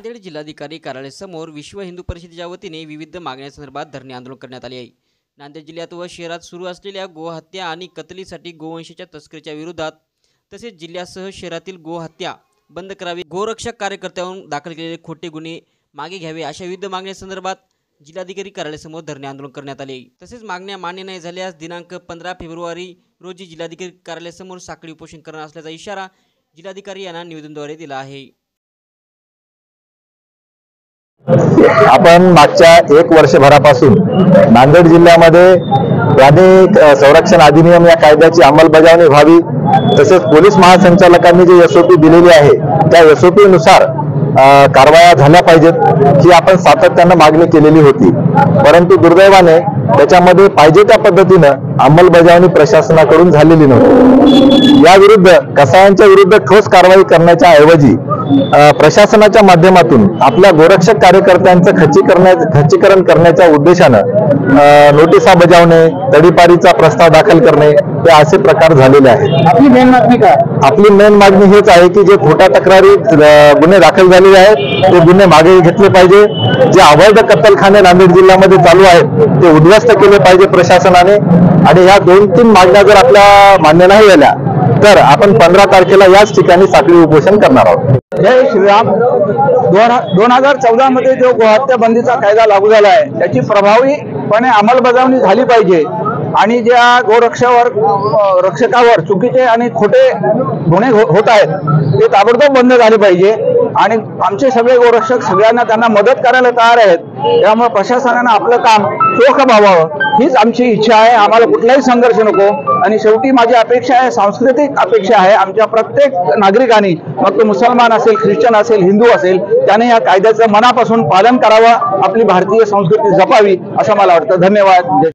नांदेड जिल्हाधिकारी कार्यालयासमोर विश्व हिंदू परिषदेच्या वतीने विविध मागण्यांसंदर्भात धरणे आंदोलन करण्यात आले आहे। नांदेड जिल्ह्यात व शहरात सुरू असलेल्या गोहत्या आणि कत्तलीसाठी गोवंशाच्या तस्करीच्या विरोधात तसेच जिल्ह्यासह शहरातील गोहत्या बंद करावी, गोरक्षक कार्यकर्त्यांवर दाखल केलेले खोटे गुन्हे मागे घ्यावे अशा विविध मागण्यांसंदर्भात जिल्हाधिकारी कार्यालयासमोर धरणे आंदोलन करण्यात आले। तसेच मागण्या मान्य नाही झाल्यास दिनांक 15 फेब्रुवारी रोजी जिल्हाधिकारी कार्यालयासमोर साखळी उपोषण करणार असल्याचा इशारा जिल्हाधिकारी यांना निवेदनाद्वारे दिला आहे। आपण मागच्या 1 वर्षभरापासून नांदेड जिल्ह्यामध्ये प्राणी संरक्षण अधिनियम या कायद्याची अंमलबजावणी व्हावी, तसेच पोलीस महासंचालकांनी जे SOP दिलेली आहे त्या SOP नुसार कारवाया झाल्या पाहिजेत ही आपण सातत्याने मागणी केलेली होती। परंतु दुर्दैवाने त्याच्यामध्ये पाहिजे त्या पद्धतीनं अंमलबजावणी प्रशासनाकडून झालेली नव्हती। या विरुद्ध कसायांच्या विरुद्ध ठोस कारवाई करण्याच्या ऐवजी प्रशासनाच्या माध्यमातून आपल्या गोरक्षक कार्यकर्त्यांचं खच्चीकरण करण्याच्या उद्देशानं नोटिसा बजावणे, तडीपारीचा प्रस्ताव दाखल करणे हे असे प्रकार झालेले आहेत। आपली मेन मागणी काय? आपली मेन मागणी हेच आहे की जे खोटा तक्रारी गुन्हे दाखल झालेले आहेत ते गुन्हे मागे घेतले पाहिजे। जे अवैध कत्तलखाने नांदेड जिल्ह्यामध्ये चालू आहेत ते उद्ध्वस्त केले पाहिजे प्रशासनाने। आणि या 2-3 मागण्या जर आपल्या मान्य नाही झाल्या तर आपण 15 तारखेला याच ठिकाणी साखळी उपोषण करणार आहोत। जय श्रीराम। 2014 मध्ये जो गोहत्या बंदीचा कायदा लागू झाला आहे त्याची प्रभावीपणे अंमलबजावणी झाली पाहिजे आणि ज्या रक्षकावर चुकीचे आणि खोटे गुन्हे होत आहेत ते ताबडतोब बंद झाले पाहिजे। आणि आमचे सगळे गोरक्षक सगळ्यांना त्यांना मदत करायला तयार आहेत, त्यामुळे प्रशासनानं आपलं काम चोख व्हावं हीच आमची इच्छा आहे। आम्हाला कुठलाही संघर्ष नको। आणि शेवटी माझी अपेक्षा आहे, सांस्कृतिक अपेक्षा आहे आमच्या प्रत्येक नागरिकांनी, मग तो मुसलमान असेल, ख्रिश्चन असेल, हिंदू असेल, त्याने या कायद्याचं मनापासून पालन करावं, आपली भारतीय संस्कृती जपावी असं मला वाटतं। धन्यवाद।